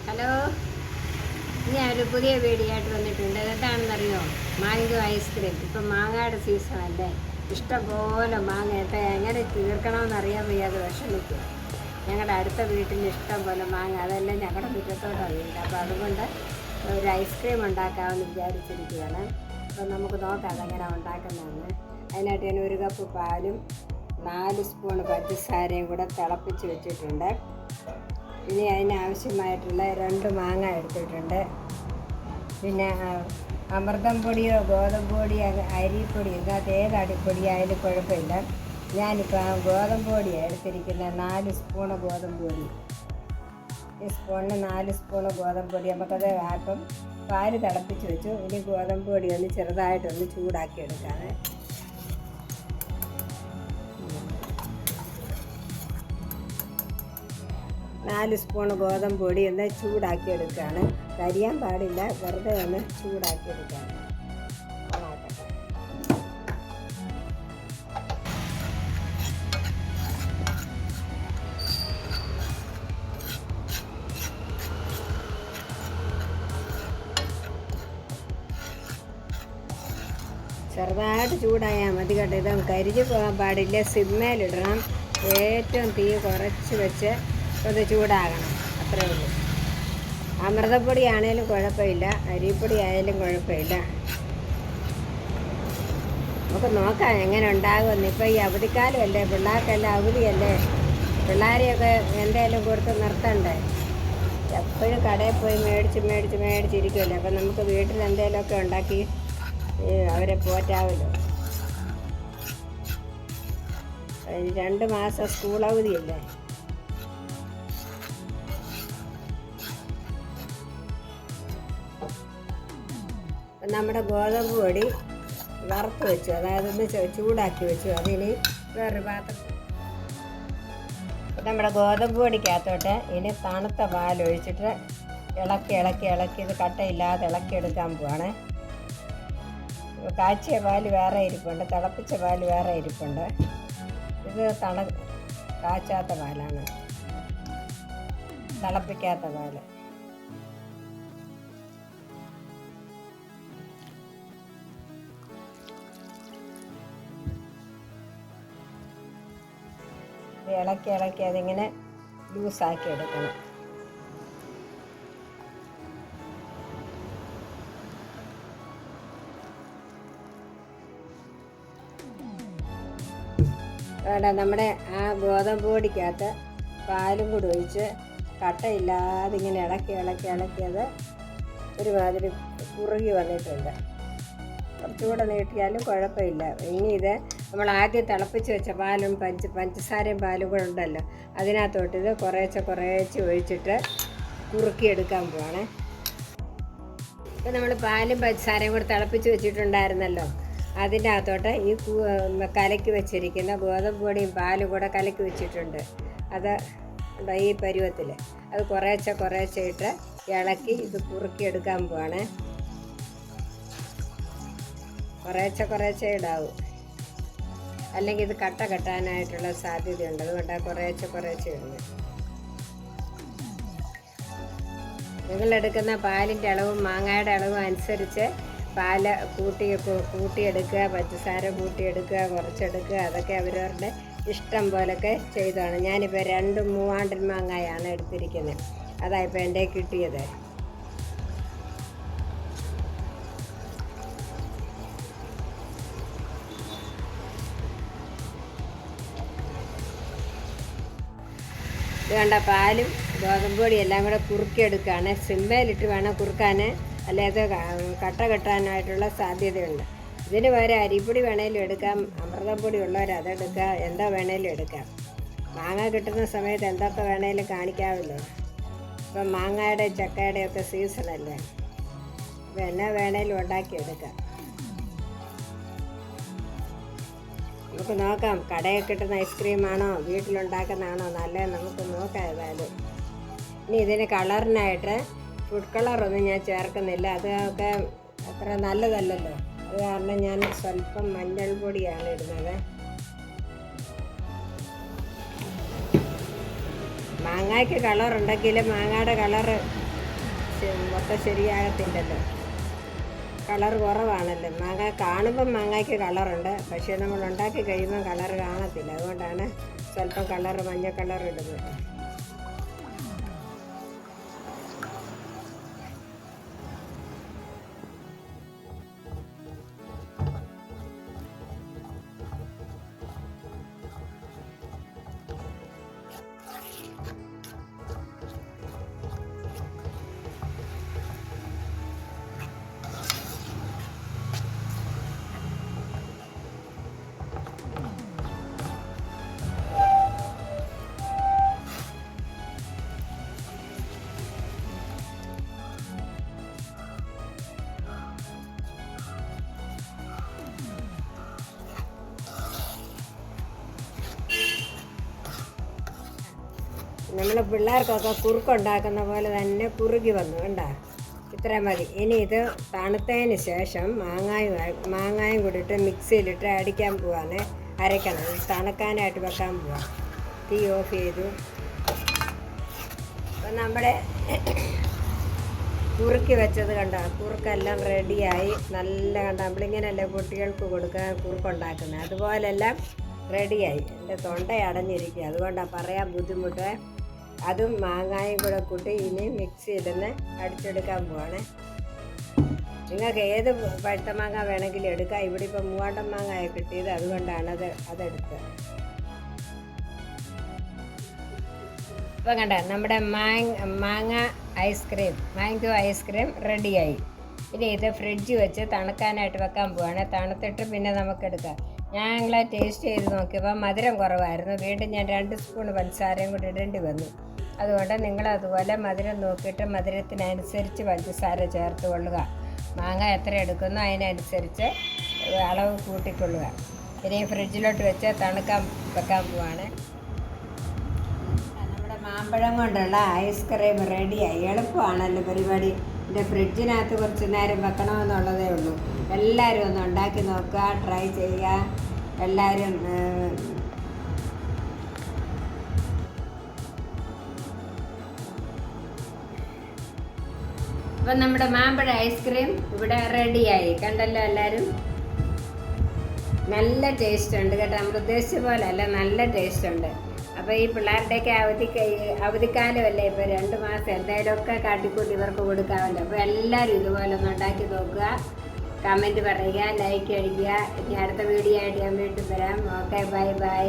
Hello, ഞാനൊരു പുതിയ video ആയിട്ട് വന്നിട്ടുണ്ട്. എന്താണെന്നറിയോ? Mango ice cream. ഇപ്പം മാങ്ങയുടെ സീസണല്ലേ. ഇഷ്ടംപോലെ മാങ്ങ എങ്ങനെ തീർക്കണമെന്നറിയാൻ വയ്യാതെ വിഷമിക്കും. ഞങ്ങളുടെ അടുത്ത വീട്ടിൽ ഇഷ്ടം പോലെ മാങ്ങ, അതെല്ലാം ഞങ്ങളുടെ മുറ്റത്തോട്ടാണ് വീട്. അപ്പോൾ അതുകൊണ്ട് ഒരു ഐസ്ക്രീം ഉണ്ടാക്കാമെന്ന് വിചാരിച്ചിരിക്കുകയാണ്. അപ്പം നമുക്ക് നോക്കാം അതെങ്ങനെ ഉണ്ടാക്കുന്നതെന്ന്. അതിനായിട്ട് ഞാൻ 1 കപ്പ് പാലും 4 സ്പൂൺ പഞ്ചസാരയും കൂടെ തിളപ്പിച്ച് വെച്ചിട്ടുണ്ട്. ഇനി അതിനാവശ്യമായിട്ടുള്ള 2 മാങ്ങ എടുത്തിട്ടുണ്ട്. പിന്നെ അമൃതം പൊടിയോ ഗോതമ്പ് പൊടിയോ അരിപ്പൊടി, ഇതിനകത്ത് ഏത് അടിപ്പൊടി ആയാലും കുഴപ്പമില്ല. ഞാനിപ്പോൾ ഗോതമ്പ് പൊടിയാണ് എടുത്തിരിക്കുന്നത്. 4 സ്പൂണ് ഗോതമ്പ് പൊടി. ഈ സ്പൂണിന് 4 സ്പൂണ് ഗോതമ്പ് പൊടി. നമുക്കത് അപ്പം പാല് തിളപ്പിച്ച് വെച്ചു. ഇനി ഗോതമ്പ് പൊടി ഒന്ന് ചെറുതായിട്ടൊന്ന് ചൂടാക്കി എടുക്കാതെ. 4 സ്പൂൺ ഗോതമ്പ് പൊടി ഒന്ന് ചൂടാക്കി എടുക്കുകയാണ്. കരിയാൻ പാടില്ല, വെറുതെ ഒന്ന് ചൂടാക്കി എടുക്കുകയാണ്. ചെറുതായിട്ട് ചൂടായാൽ മതി കേട്ടോ. ഇത് കരിഞ്ഞു പോകാൻ പാടില്ല. സിമ്മേലിടണം. ഏറ്റവും തീ കുറച്ച് വെച്ച് ഒന്ന് ചൂടാകണം. അത്രേ ഉള്ളൂ. അമൃതപ്പൊടി ആണേലും കുഴപ്പമില്ല, അരിപ്പൊടി ആയാലും കുഴപ്പമില്ല. നമുക്ക് നോക്കാം എങ്ങനെ ഉണ്ടാകുമെന്ന്. ഇപ്പോൾ ഈ അവധിക്കാലമല്ലേ, പിള്ളേർക്കെല്ലാം അവധിയല്ലേ. പിള്ളേരെയൊക്കെ എന്തെങ്കിലും കൊടുത്ത് നിർത്തണ്ടേ. എപ്പോഴും കടയിൽ പോയി മേടിച്ചിരിക്കുമല്ലേ. അപ്പം നമുക്ക് വീട്ടിൽ എന്തെങ്കിലുമൊക്കെ ഉണ്ടാക്കി അവരെ പോറ്റാമല്ലോ. 2 മാസം സ്കൂൾ അവധിയല്ലേ. നമ്മുടെ ഗോതമ്പ് പൊടി വറുത്ത് വെച്ചു, അതായത് ഒന്ന് ചൂടാക്കി വെച്ചു. അതിന് വേറൊരു പാത്രം. നമ്മുടെ ഗോതമ്പ് പൊടിക്കകത്തോട്ട് ഇനി തണുത്ത പാലൊഴിച്ചിട്ട് ഇളക്കി ഇത് കട്ടയില്ലാതെ ഇളക്കിയെടുക്കാൻ പോവാണ്. കാച്ചിയ പാല് വേറെ ഇരിപ്പുണ്ട്, തിളപ്പിച്ച പാല് വേറെ ഇരിപ്പുണ്ട്. ഇത് കാച്ചാത്ത പാലാണ്, തിളപ്പിക്കാത്ത പാല്. ഇളക്കി അതിങ്ങനെ ലൂസാക്കി എടുക്കണം. വേണ്ട, നമ്മുടെ ആ ഗോതമ്പ് പൊടിക്കകത്ത് പാലും കൂടി ഒഴിച്ച് കട്ടയില്ലാതെ ഇങ്ങനെ ഇളക്കി അത് ഒരുമാതിരി കുറുകി വന്നിട്ടുണ്ട്. കുറച്ചുകൂടെ നീട്ടിയാലും കുഴപ്പമില്ല. ഇനി ഇത് നമ്മൾ ആദ്യം തിളപ്പിച്ച് വെച്ച പാലും പഞ്ചസാരയും പാലും കൂടെ ഉണ്ടല്ലോ, അതിനകത്തോട്ട് ഇത് കുറേശ്ശെ ഒഴിച്ചിട്ട് കുറുക്കിയെടുക്കാൻ പോവാണ്. ഇപ്പം നമ്മൾ പാലും പഞ്ചസാരയും കൂടെ തിളപ്പിച്ച് വെച്ചിട്ടുണ്ടായിരുന്നല്ലോ, അതിൻ്റെ അകത്തോട്ട് ഈ കലക്കി വെച്ചിരിക്കുന്ന ഗോതമ്പ് പൊടിയും പാലും കൂടെ കലക്കി വെച്ചിട്ടുണ്ട്. അത് ഈ പരുവത്തിൽ അത് കുറേശ്ശെ ഇട്ട് ഇളക്കി ഇത് കുറുക്കിയെടുക്കാൻ പോവാണ്. കുറേശ്ശെ ഇടാവും, അല്ലെങ്കിൽ ഇത് കെട്ടാനായിട്ടുള്ള സാധ്യതയുണ്ട്. അതുകൊണ്ടാണ് കുറേശ്ശെ ഇടുന്നത്. നിങ്ങളെടുക്കുന്ന പാലിൻ്റെ അളവും മാങ്ങയുടെ അളവും അനുസരിച്ച് പാല് കൂട്ടിയെടുക്കുക, പഞ്ചസാര കൂട്ടിയെടുക്കുക, കുറച്ചെടുക്കുക. അതൊക്കെ അവരവരുടെ ഇഷ്ടം പോലൊക്കെ ചെയ്തതാണ്. ഞാനിപ്പോൾ 2 മൂവാണ്ടൻ മാങ്ങയാണ് എടുത്തിരിക്കുന്നത്. അതായിപ്പോൾ എൻ്റെ കിട്ടിയത്. ഇത് കണ്ട, പാലും ഗോതമ്പ് പൊടി എല്ലാം കൂടെ കുറുക്കിയെടുക്കുകയാണ്. സിമ്മയിലിട്ട് വേണം കുറുക്കാൻ, അല്ലാതെ കെട്ടാനായിട്ടുള്ള സാധ്യതയുണ്ട്. ഇതിന് പകരം അരിപ്പൊടി വേണേലും എടുക്കാം, അമൃതപ്പൊടി ഉള്ളവർ അതെടുക്കുക, എന്താ വേണേലും എടുക്കാം. മാങ്ങ കിട്ടുന്ന സമയത്ത് എന്തൊക്കെ വേണേലും കാണിക്കാമല്ലോ. ഇപ്പം മാങ്ങയുടെ ചക്കയുടെ ഒക്കെ സീസണല്ലേ. അപ്പം എന്നാ വേണേലും ഉണ്ടാക്കിയെടുക്കാം. നമുക്ക് നോക്കാം കടയിൽ കിട്ടുന്ന ഐസ്ക്രീമാണോ വീട്ടിലുണ്ടാക്കുന്നതാണോ നല്ലത്, നമുക്ക് നോക്കാം. ഏതായാലും ഇനി ഇതിന് കളറിനായിട്ട് ഫുഡ് കളറൊന്നും ഞാൻ ചേർക്കുന്നില്ല, അതൊക്കെ അത്ര നല്ലതല്ലല്ലോ. അത് കാരണം ഞാൻ സ്വല്പം മഞ്ഞൾ പൊടിയാണ് ഇടുന്നത്. മാങ്ങയ്ക്ക് കളറുണ്ടെങ്കിലും മാങ്ങയുടെ കളറ് മൊത്തം ശരിയാകത്തില്ലല്ലോ. കളർ കുറവാണല്ലോ. മാങ്ങ കാണുമ്പം മാങ്ങയ്ക്ക് കളറുണ്ട്, പക്ഷേ നമ്മൾ ഉണ്ടാക്കി കഴിയുമ്പം കളർ കാണത്തില്ല. അതുകൊണ്ടാണ് സ്വല്പം മഞ്ഞ കളർ ഇടുന്നത്. നമ്മൾ പിള്ളേർക്കൊക്കെ കുറുക്കുണ്ടാക്കുന്ന പോലെ തന്നെ കുറുകി വന്നു കണ്ട. ഇത്ര മതി. ഇനി ഇത് തണുത്തതിന് ശേഷം മാങ്ങായും കൂടിയിട്ട് മിക്സിയിലിട്ട് അടിക്കാൻ പോവാണ്. അരയ്ക്കണം. തണുക്കാനായിട്ട് വെക്കാൻ പോവാം. തീ ഓഫ് ചെയ്തു. അപ്പം നമ്മുടെ കുറുക്കി വെച്ചത് കണ്ട, കുറുക്കെല്ലാം റെഡിയായി. നല്ല കണ്ട, നമ്മളിങ്ങനെയല്ലേ കുട്ടികൾക്ക് കൊടുക്കാൻ കുറുക്കുണ്ടാക്കുന്നത്, അതുപോലെല്ലാം റെഡിയായി. എൻ്റെ തൊണ്ട അടഞ്ഞിരിക്കുക, അതുകൊണ്ടാണ് പറയാൻ ബുദ്ധിമുട്ട്. അതും മാങ്ങായും കൂടെ കൂട്ടി ഇനി മിക്സിയിലൊന്ന് അടിച്ചെടുക്കാൻ പോവാണ്. നിങ്ങൾക്ക് ഏത് പഴുത്ത മാങ്ങ വേണമെങ്കിലും എടുക്കാം. ഇവിടെ ഇപ്പോൾ മൂവാണ്ടൻ മാങ്ങ കിട്ടിയത്, അതുകൊണ്ടാണ് അതെടുത്തത്. ഇപ്പം കണ്ട നമ്മുടെ മാംഗോ ഐസ്ക്രീം റെഡിയായി. ഇനി ഇത് ഫ്രിഡ്ജ് വെച്ച് തണുക്കാനായിട്ട് വെക്കാൻ പോവാണ്. തണുത്തിട്ട് പിന്നെ നമുക്കെടുക്കാം. ഞങ്ങളെ ടേസ്റ്റ് ചെയ്ത് നോക്കിയപ്പോൾ മധുരം കുറവായിരുന്നു. വീണ്ടും ഞാൻ 2 സ്പൂൺ പഞ്ചസാരയും കൂടി ഇടേണ്ടി വന്നു. അതുകൊണ്ട് നിങ്ങളതുപോലെ മധുരം നോക്കിയിട്ട് മധുരത്തിനനുസരിച്ച് പഞ്ചസാര ചേർത്ത് കൊള്ളുക. മാങ്ങ എത്ര എടുക്കുന്നോ അതിനനുസരിച്ച് അളവ് കൂട്ടിക്കൊള്ളുക. ഇനി ഫ്രിഡ്ജിലോട്ട് വെച്ച് തണുക്കാൻ വെക്കാൻ പോവാണ്. നമ്മുടെ മാമ്പഴം കൊണ്ടുള്ള ഐസ്ക്രീം റെഡിയായി. എളുപ്പമാണല്ലോ പരിപാടി. എൻ്റെ ഫ്രിഡ്ജിനകത്ത് കുറച്ച് നേരം വെക്കണമെന്നുള്ളതേ ഉള്ളൂ. എല്ലാവരും ഒന്ന് ഉണ്ടാക്കി നോക്കുക, ട്രൈ ചെയ്യുക. എല്ലാവരും അപ്പം നമ്മുടെ മാമ്പഴ ഐസ്ക്രീം ഇവിടെ റെഡിയായി. കണ്ടല്ലോ എല്ലാവരും. നല്ല ടേസ്റ്റ് ഉണ്ട് കേട്ടോ. നമ്മൾ ഉദ്ദേശിച്ച പോലെ അല്ല, നല്ല ടേസ്റ്റ് ഉണ്ട്. അപ്പോൾ ഈ പിള്ളേരുടെയൊക്കെ അവധിക്കാലമല്ലേ, ഇപ്പോൾ 2 മാസം എന്തായാലുമൊക്കെ കാട്ടിക്കൂട്ടി ഇവർക്ക് കൊടുക്കാമല്ലോ. അപ്പോൾ എല്ലാവരും ഇതുപോലെ ഒന്ന് ഉണ്ടാക്കി നോക്കുക, കമൻറ്റ് പറയുക, ലൈക്ക് അടിക്കുക. ഇനി അടുത്ത വീഡിയോ ആയിട്ട് ഞാൻ വീണ്ടും വരാം. Okay, by.